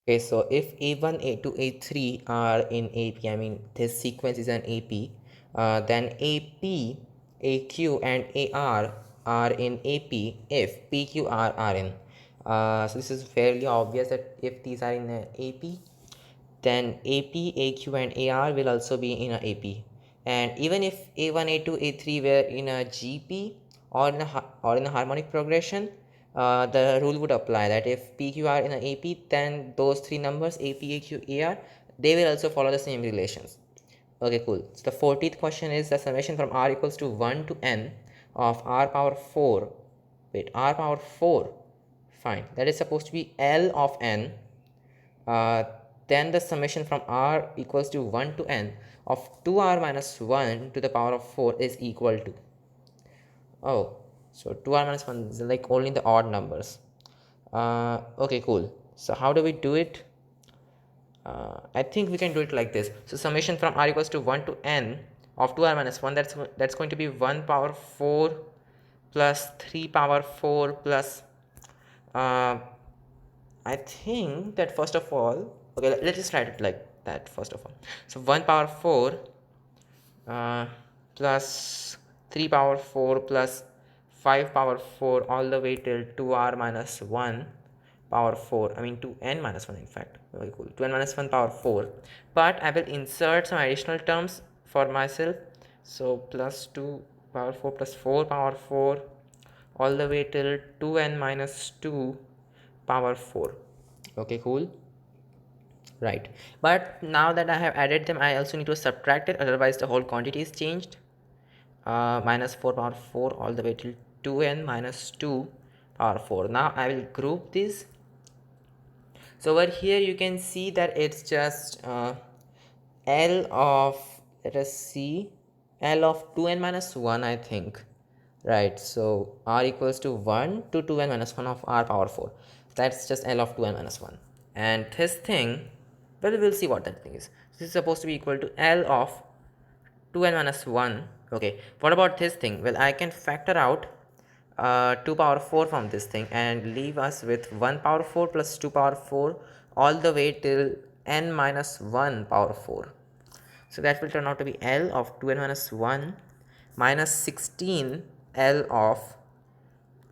Okay, so if A1, A2, A3 are in AP, I mean this sequence is an AP, then AP, AQ and AR are in AP if PQR are in. So this is fairly obvious that if these are in AP, then AP, AQ and AR will also be in a AP. And even if A1, A2, A3 were in a GP or in a harmonic progression, the rule would apply that if PQ are in a AP, then those three numbers AP, AQ, AR, they will also follow the same relations. Okay, cool. So the 14th question is the summation from R equals to 1 to n of R power 4. Wait, R power 4. Fine. That is supposed to be L of n, uh, then the summation from r equals to 1 to n of 2r minus 1 to the power of 4 is equal to, oh, so 2r minus 1 is like only the odd numbers. Okay, cool. So how do we do it? I think we can do it like this. So summation from r equals to 1 to n of 2r minus 1, that's going to be 1 power 4 plus 3 power 4 plus uh, I think that first of all, okay, let's just write it like that first of all. So 1 power 4 uh, plus 3 power 4 plus 5 power 4 all the way till 2r minus 1 power 4. I mean 2n minus 1 in fact. Very cool. 2n minus 1 power 4. But I will insert some additional terms for myself. So plus 2 power 4 plus 4 power 4 all the way till 2n minus 2 power 4. Okay, cool. Right, but now that I have added them, I also need to subtract it, otherwise the whole quantity is changed. Minus 4 power 4 all the way till 2n minus 2 power 4. Now I will group this. So over here you can see that it's just L of, let us see, L of 2n minus 1, I think. Right, so r equals to 1 to 2n minus 1 of r power 4. That's just L of 2n minus 1. And this thing, well, we'll see what that thing is. This is supposed to be equal to L of 2n minus 1. Okay, what about this thing? Well, I can factor out 2 power 4 from this thing and leave us with 1 power 4 plus 2 power 4 all the way till n minus 1 power 4. So that will turn out to be L of 2n minus 1 minus 16 L of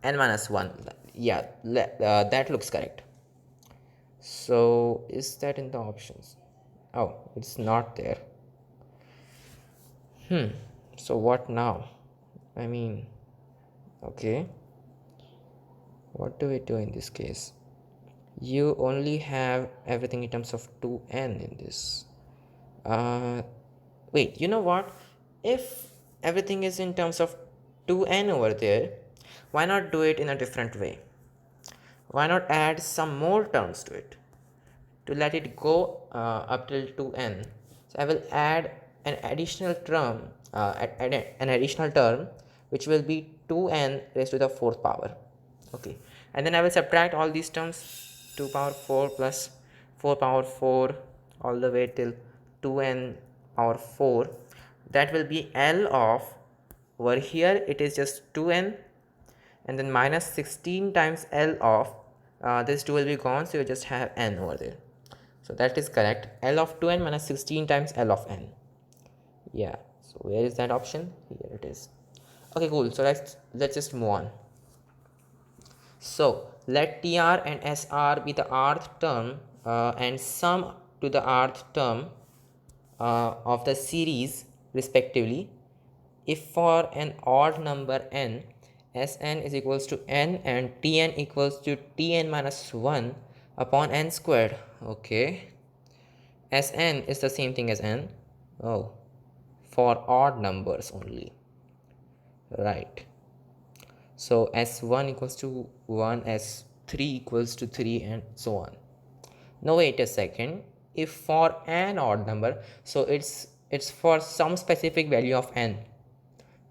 n minus 1. Yeah, that looks correct. So is that in the options? Oh, it's not there. So what now? I mean, okay, what do we do in this case? You only have everything in terms of 2n in this. Uh, Wait, you know what? If everything is in terms of 2n over there, why not do it in a different way? Why not add some more terms to it to let it go up till 2n? So I will add an additional term, an additional term, which will be 2n raised to the fourth power. Okay, and then I will subtract all these terms, 2 power 4 plus 4 power 4 all the way till 2n power 4. That will be L of, over here it is just 2n, and then minus 16 times L of, this 2 will be gone, so you just have n over there. So that is correct. L of 2n minus 16 times L of n. Yeah, so where is that option? Here it is. Okay, cool. So let's just move on. So let tr and sr be the rth term and sum to the rth term of the series respectively. If for an odd number n, Sn is equals to n and Tn equals to Tn minus 1 upon n squared. Okay. Sn is the same thing as n. Oh, for odd numbers only. Right. So S1 equals to 1, S3 equals to 3, and so on. Now wait a second. If for an odd number, so it's for some specific value of n,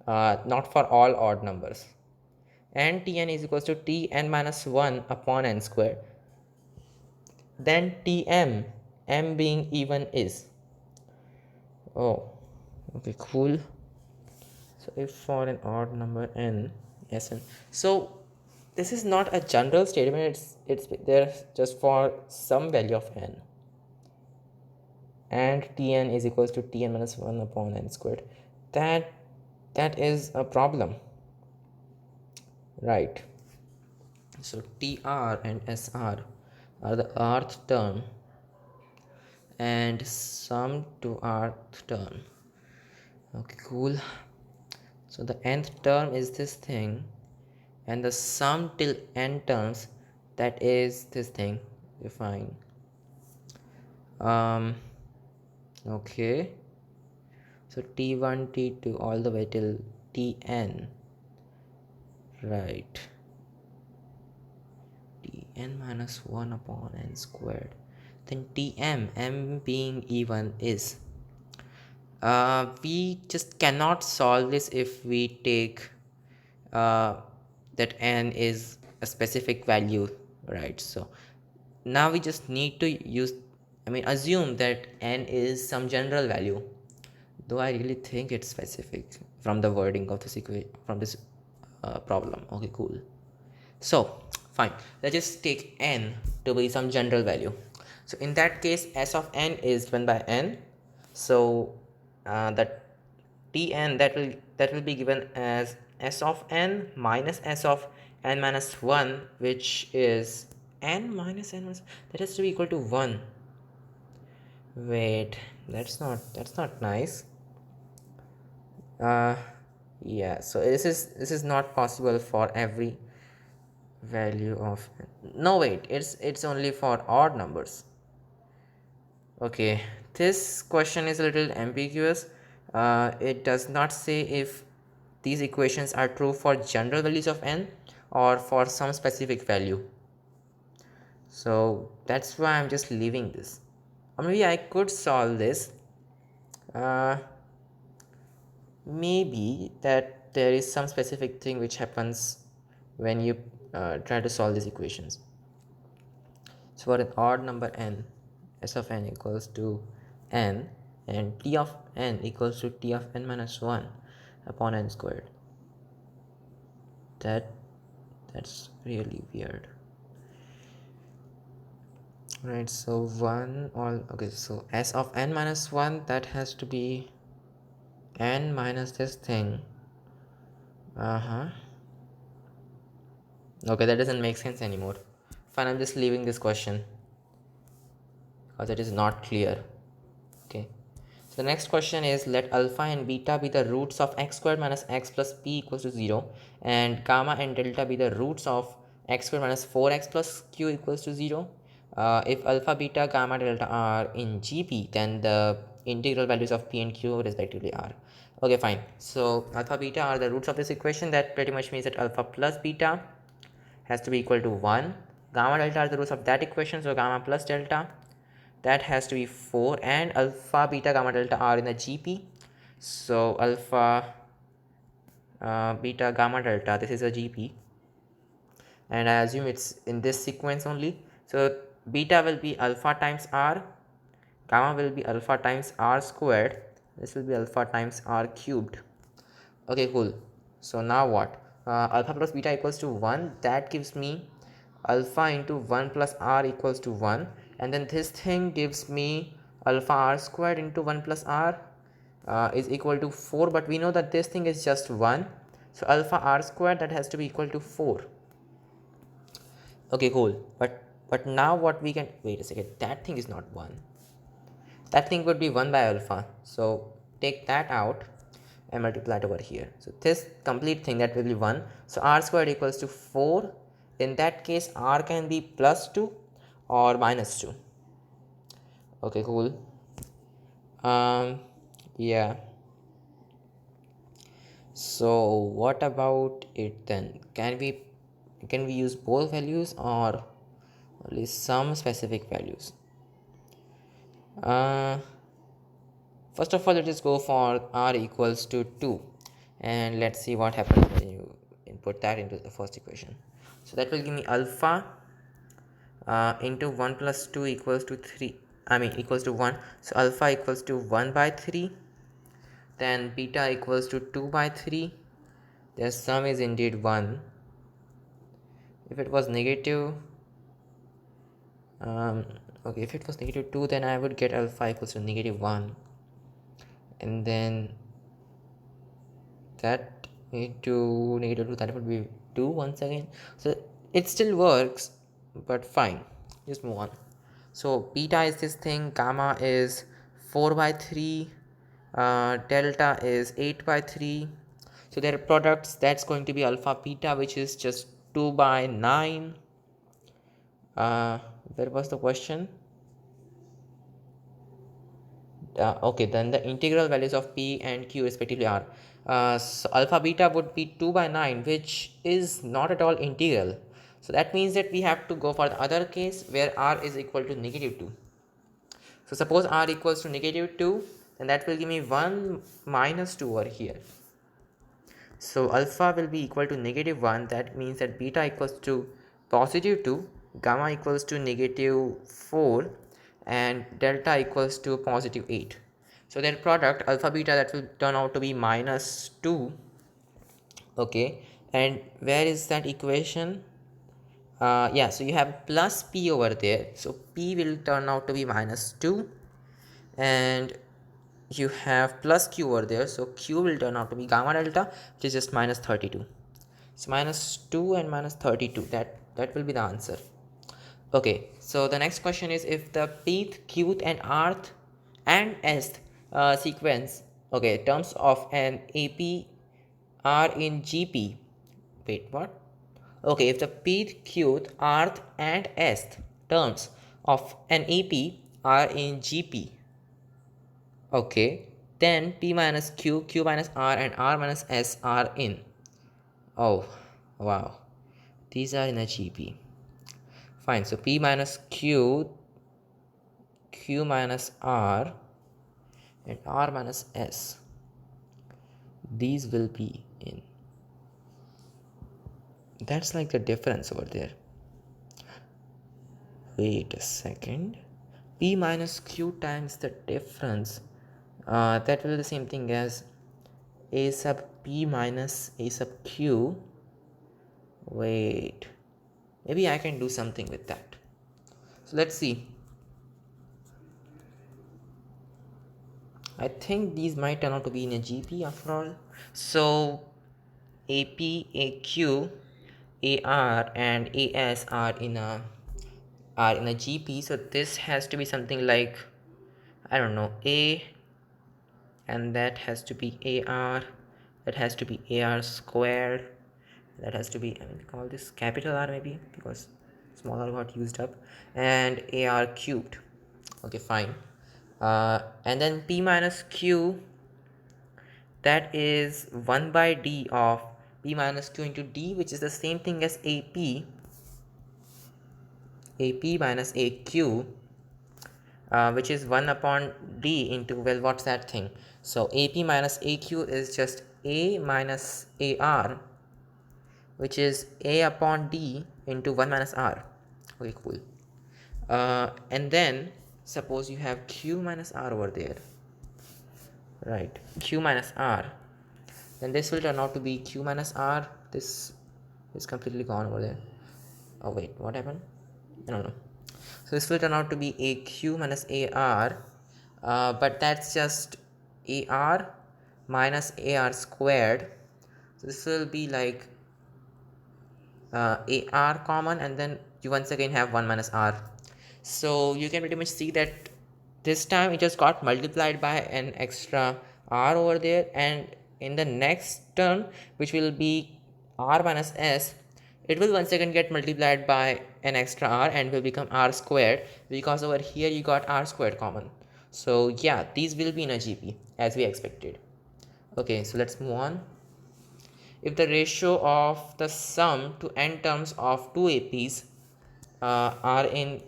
not for all odd numbers. And Tn is equals to Tn minus 1 upon n squared. Then Tm, m being even, is. Oh, okay, cool. So if for an odd number n, Sn. So this is not a general statement, it's there just for some value of n, and Tn is equals to Tn minus 1 upon n squared. That is a problem, right? So Tr and Sr are the rth term and sum to rth term. Okay, cool. So the nth term is this thing, and the sum till n terms, that is this thing. Fine. Okay, so t1 t2 all the way till tn, right? Tn minus 1 upon n squared. Then tm, m being even, is we just cannot solve this if we take that n is a specific value, right? So now we just need to assume that n is some general value, though I really think it's specific from the wording of this equation, from this problem. Okay, cool. So fine, let's just take n to be some general value. So in that case, s of n is 1 by n. So that tn, that will be given as s of n minus s of n minus 1, which is n minus n minus, that has to be equal to 1. Wait, that's not nice. Yeah, so this is not possible for every value of, no wait, it's only for odd numbers. Okay, this question is a little ambiguous. It does not say if these equations are true for general values of n or for some specific value, so that's why I'm just leaving this. Or maybe I could solve this. Maybe that there is some specific thing which happens when you try to solve these equations. So for an odd number n, s of n equals to n, and t of n equals to t of n minus 1 upon n squared. That's really weird, right? So 1 all, okay, so s of n minus 1, that has to be n minus this thing. Okay, that doesn't make sense anymore. Fine, I'm just leaving this question because it is not clear. Okay, so the next question is, let alpha and beta be the roots of x squared minus x plus p equals to 0, and gamma and delta be the roots of x squared minus 4x plus q equals to 0. If alpha, beta, gamma, delta are in GP, then the integral values of p and q respectively are. Okay, fine. So alpha, beta are the roots of this equation. That pretty much means that alpha plus beta has to be equal to 1. Gamma, delta are the roots of that equation, so gamma plus delta, that has to be 4, and alpha, beta, gamma, delta are in the GP, so alpha, beta, gamma, delta, this is a GP, and I assume it's in this sequence only. So beta will be alpha times r, gamma will be alpha times r squared, this will be alpha times r cubed. Okay, cool. So now what? Alpha plus beta equals to 1, that gives me alpha into 1 plus r equals to 1, and then this thing gives me alpha r squared into 1 plus r is equal to 4, but we know that this thing is just 1, so alpha r squared, that has to be equal to 4. Okay, cool. But now what we can, wait a second, that thing is not 1, that thing would be 1 by alpha, so take that out and multiply it over here. So this complete thing, that will be 1, so r squared equals to 4. In that case, r can be plus 2 or minus 2. Okay, cool. Yeah, so what about it then? Can we use both values or only some specific values? First of all, let's just go for r equals to 2, and let's see what happens when you input that into the first equation. So that will give me alpha into 1 plus 2 equals to 3, equals to 1, so alpha equals to 1 by 3, then beta equals to 2 by 3, their sum is indeed 1, If it was negative, okay, if it was negative 2, then I would get alpha equals to negative 1, and then that into negative 2, that would be 2 once again. So it still works, but fine, just move on. So beta is this thing, gamma is 4 by 3, delta is 8 by 3. So their products, that's going to be alpha beta, which is just 2 by 9. Where was the question? Okay, then the integral values of p and q respectively are, so alpha beta would be 2 by 9, which is not at all integral. So that means that we have to go for the other case where r is equal to negative 2. So suppose r equals to negative 2, then that will give me 1 minus 2 over here. So alpha will be equal to negative 1. That means that beta equals to positive 2, gamma equals to negative 4, and delta equals to positive 8. So their product alpha beta, that will turn out to be minus 2. Okay, and where is that equation? Yeah, so you have plus p over there, so p will turn out to be minus 2, and you have plus q over there, so q will turn out to be gamma delta, which is just minus 32. So minus 2 and minus 32, that will be the answer. Okay, so the next question is, if the pth, qth and rth and sth sequence, okay, terms of an ap are in gp. Wait, what? Okay, if the pth, qth, rth and sth terms of an ap are in gp, okay, then p minus q, q minus r and r minus s are in. Oh, wow. These are in a GP. Fine. So P minus Q, Q minus R, and R minus S. These will be in. That's like the difference over there. Wait a second. P minus Q times the difference. That will be the same thing as A sub P minus A sub Q. Wait. Maybe I can do something with that. So let's see. I think these might turn out to be in a GP after all. So AP, AQ, AR and AS are in a GP. So this has to be something like, I don't know, A, and that has to be AR, that has to be AR squared, that has to be, I mean, call this capital R maybe, because small r got used up, and AR cubed. Okay, fine. And then P minus Q, that is 1 by d of P minus Q into d, which is the same thing as AP minus AQ, which is 1 upon d into, well, what's that thing? So AP minus AQ is just A minus AR, which is A upon d into 1 minus R. Okay, cool. And then suppose you have Q minus R over there, right? Q minus R, then this will turn out to be Q minus R. This is completely gone over there. Oh wait, what happened? I don't know. So this will turn out to be AQ minus AR, but that's just AR minus AR squared. So this will be like AR common, and then you once again have 1 minus R. So you can pretty much see that this time it just got multiplied by an extra R over there, and in the next term, which will be R minus S, it will once again get multiplied by an extra R and will become R squared, because over here you got R squared common. So yeah, these will be in a GP as we expected. Okay, so let's move on. If the ratio of the sum to n terms of two APs are in,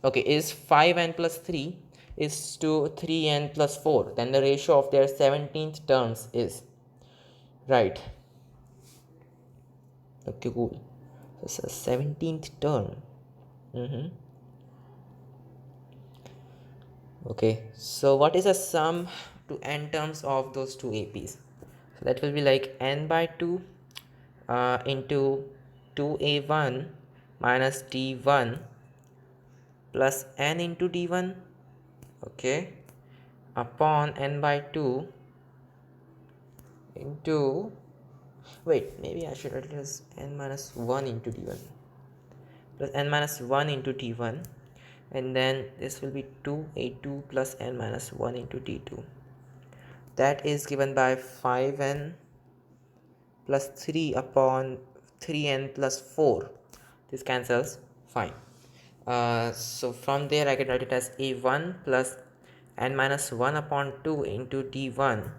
okay, is 5n plus 3 is to 3n plus 4, then the ratio of their 17th terms is, right? Okay, cool. So it's a 17th term. Okay, so what is a sum to n terms of those two APs? So that will be like n by 2 into 2a1 minus d1 plus n into d1, okay, upon n by 2 into, wait, maybe I should write it as n minus 1 into d1 plus n minus 1 into d1, and then this will be 2a2 plus n minus 1 into d2. That is given by 5n plus 3 upon 3n plus 4. This cancels, fine. So from there I can write it as a1 plus n minus 1 upon 2 into d1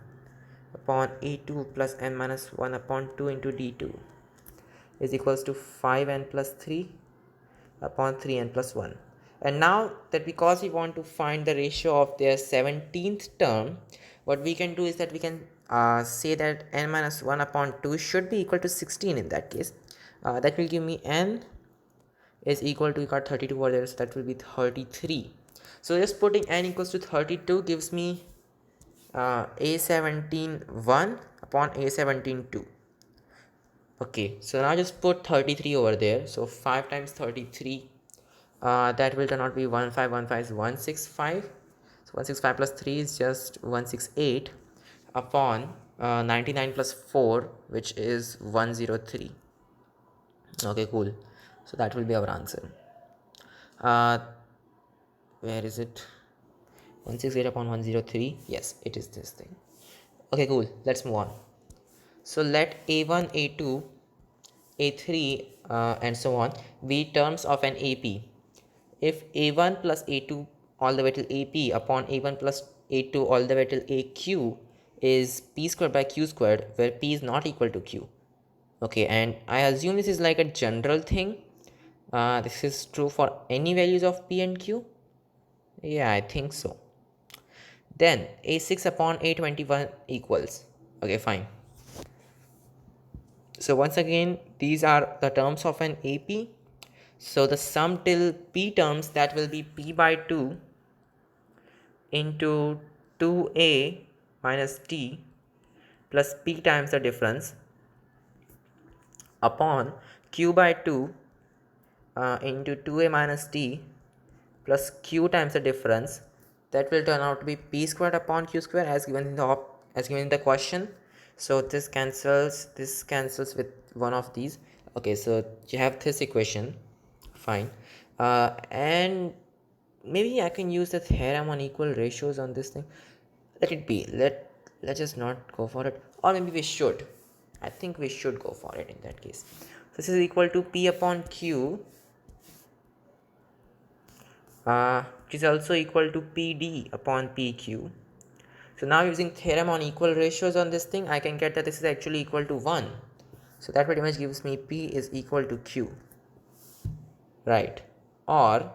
upon a2 plus n minus 1 upon 2 into d2 is equals to 5n plus 3 upon 3n plus 1. And now that because we want to find the ratio of their 17th term, what we can do is that we can say that n minus 1 upon 2 should be equal to 16 in that case. That will give me n is equal to, you got 32 over there, so that will be 33. So just putting n equals to 32 gives me a17 1 upon a17 2. Okay, so now just put 33 over there. So 5 times 33, that will turn out to be 1515 is 165. So 165 plus 3 is just 168 upon 99 plus 4, which is 103. Okay, cool. So that will be our answer. Where is it? 168 upon 103. Yes, it is this thing. Okay, cool. Let's move on. So let a1, a2, a3, and so on be terms of an AP. If a1 plus a2 all the way till ap upon a1 plus a2 all the way till aq is p squared by q squared, where p is not equal to q. Okay, and I assume this is like a general thing. This is true for any values of p and q. Yeah, I think so. Then a6 upon a21 equals, okay, fine. So once again, these are the terms of an AP. So the sum till p terms, that will be p by 2 into 2a minus t plus p times the difference upon q by 2 into 2a minus t plus q times the difference. That will turn out to be p squared upon q squared as given in the question. So this cancels with one of these. Okay, so you have this equation, fine. And maybe I can use the theorem on equal ratios on this thing. Let it be. Let's just not go for it, or maybe we should. I think we should go for it in that case. So this is equal to p upon q, which is also equal to pd upon pq. So now using theorem on equal ratios on this thing, I can get that this is actually equal to 1. So that pretty much gives me p is equal to q, right? Or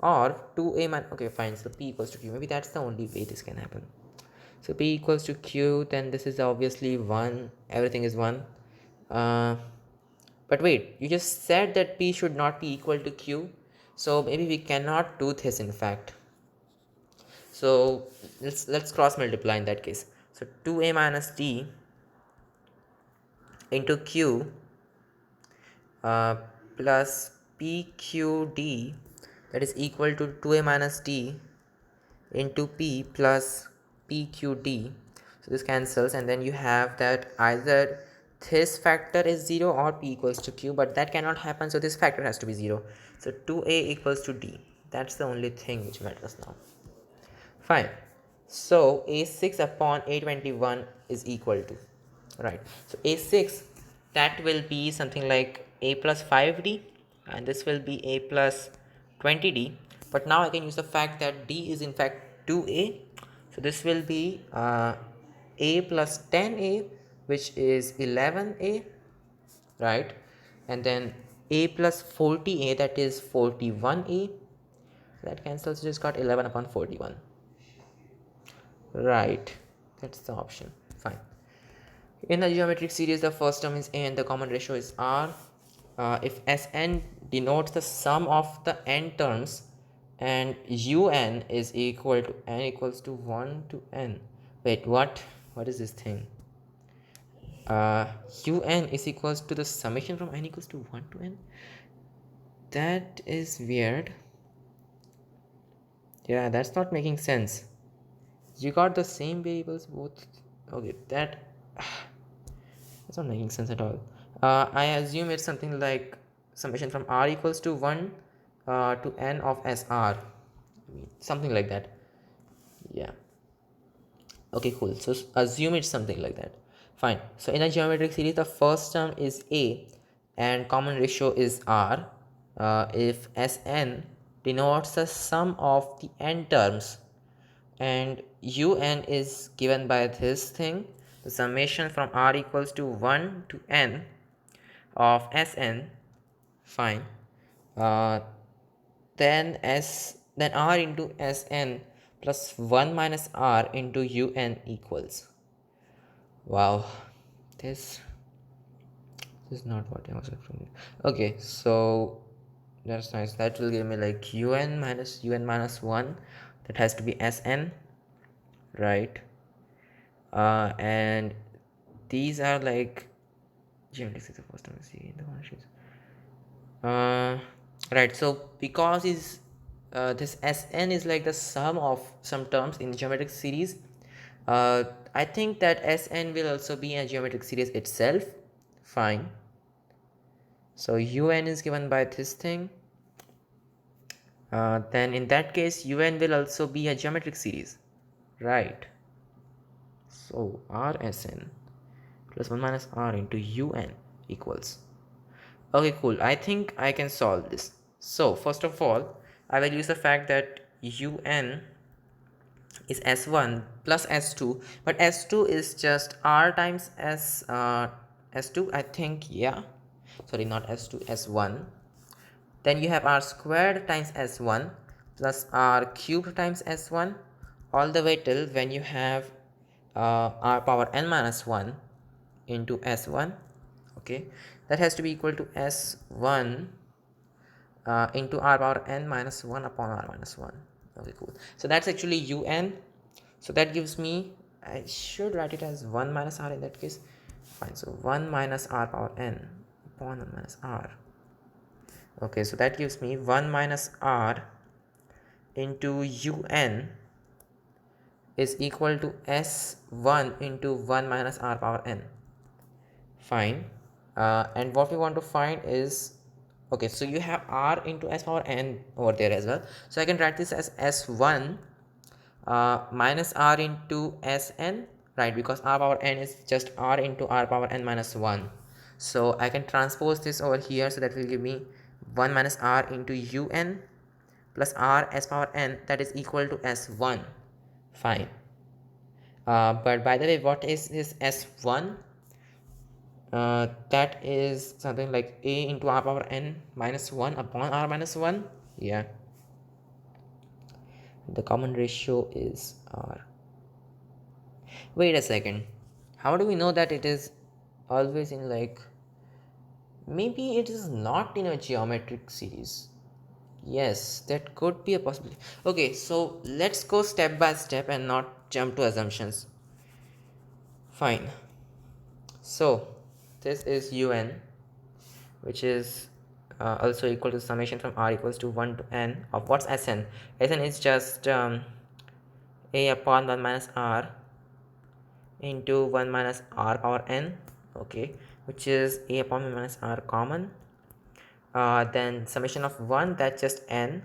2a minus, okay, fine, so p equals to q. Maybe that's the only way this can happen. So p equals to q, then this is obviously 1, everything is 1. But wait, you just said that p should not be equal to q, so maybe we cannot do this in fact. So let's cross multiply in that case. So 2a minus t into q plus pqd, that is equal to 2a minus t into p plus pqd. So this cancels, and then you have that either this factor is 0 or p equals to q, but that cannot happen, so this factor has to be 0. So 2a equals to d. That's the only thing which matters now. Fine. So a6 upon a21 is equal to, right? So a6, that will be something like a plus 5d, and this will be a plus 20d. But now I can use the fact that d is in fact 2a. So this will be a plus 10a, which is 11a, right? And then a plus 40a, that is 41a. That cancels, just got 11 upon 41. Right, that's the option. Fine. In the geometric series, the first term is a and the common ratio is r. If Sn denotes the sum of the n terms and un is equal to n equals to 1 to n. Wait, what is this thing? uh, un is equals to the summation from n equals to 1 to n. That is weird. Yeah, that's not making sense. You got the same variables both. Okay, that's not making sense at all. I assume it's something like summation from r equals to 1 to n of sr. Something like that. Yeah. Okay, cool. So assume it's something like that. Fine. So in a geometric series, the first term is a and common ratio is r. If Sn denotes the sum of the n terms and un is given by this thing, the summation from r equals to 1 to n of Sn, fine. Uh, then r into Sn plus 1 minus r into un equals, wow, this is not what I was expecting. Okay, so that's nice. That will give me like un minus 1. That has to be Sn, right? And these are like geometry is the first time I see in the functions. Right, so because is this Sn is like the sum of some terms in the geometric series, I think that Sn will also be a geometric series itself. Fine. So un is given by this thing. Then in that case un will also be a geometric series, right? So rsn plus 1 minus r into un equals, okay, cool. I think I can solve this. So first of all, I will use the fact that un is s1 plus s2, but s2 is just r times s2, I think. Yeah, sorry, not s2, s1. Then you have r squared times s1 plus r cubed times s1, all the way till when you have r power n minus 1 into s1. Okay, that has to be equal to s1 into r power n minus 1 upon r minus 1. Okay, cool. So that's actually un. So that gives me, I should write it as 1 minus r in that case. Fine, so 1 minus r power n upon 1 minus r. Okay, so that gives me 1 minus r into un is equal to s1 into 1 minus r power n. Fine. And what we want to find is, okay, so you have r into s power n over there as well. So I can write this as s1 minus r into sn, right? Because r power n is just r into r power n minus 1. So I can transpose this over here, so that will give me 1 minus r into un plus r s power n, that is equal to s1. Fine. But by the way, what is this s1? That is something like a into r power n minus 1 upon r minus 1. Yeah, the common ratio is r. Wait a second, how do we know that it is always in, like, maybe it is not in a geometric series? Yes, that could be a possibility. Okay, so let's go step by step and not jump to assumptions. Fine. So this is un, which is also equal to summation from r equals to 1 to n of what's Sn. Sn is just a upon 1 minus r into 1 minus r power n, okay, which is a upon 1 minus r common. Then summation of 1, that's just n,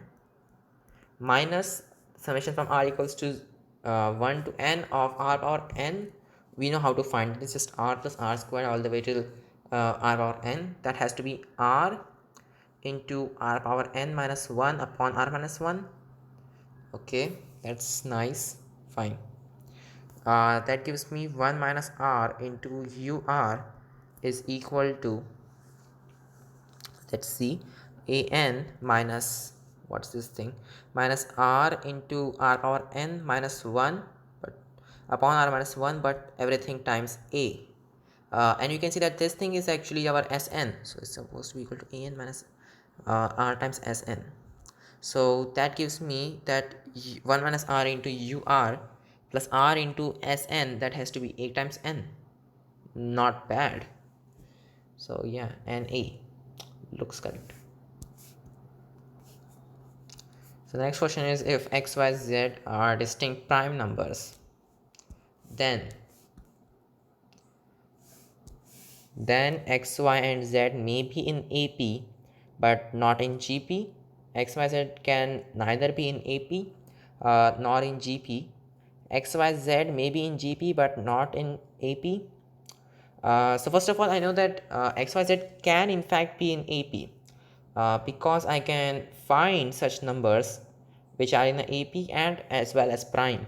minus summation from r equals to 1 to n of r power n. We know how to find it. It's just r plus r squared all the way till r power n. That has to be r into r power n minus 1 upon r minus 1. Okay, that's nice. Fine. That gives me 1 minus r into ur is equal to, let's see, an minus, what's this thing, minus r into r power n minus 1, but upon r minus 1, but everything times a. And you can see that this thing is actually our Sn, so it's supposed to be equal to an minus r times Sn. So that gives me that 1 minus r into ur plus r into Sn, that has to be a times n. Not bad. So yeah, and A looks correct. So the next question is, if x, y, z are distinct prime numbers, then x, y, and z may be in AP but not in GP. X, Y, Z can neither be in AP nor in GP. X, Y, Z may be in GP but not in AP. So first of all, I know that X, Y, Z can in fact be in AP because I can find such numbers which are in the AP and as well as prime,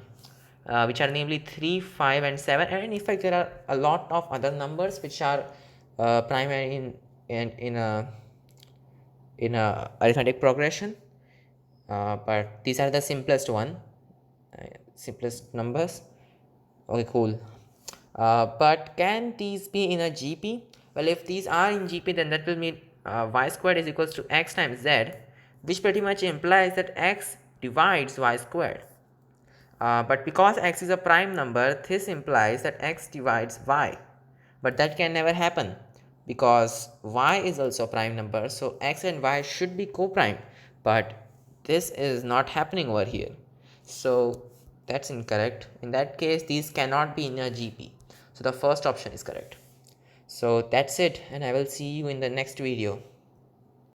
which are namely 3, 5, and 7. And in fact, there are a lot of other numbers which are primary in a arithmetic progression, but these are the simplest one, simplest numbers. Okay, cool. But can these be in a GP? Well, if these are in GP, then that will mean y squared is equals to x times z, which pretty much implies that x divides y squared. But because x is a prime number, this implies that x divides y. But that can never happen because y is also a prime number, so x and y should be co-prime. But this is not happening over here. So that's incorrect. In that case, these cannot be in a GP. So the first option is correct. So that's it, and I will see you in the next video.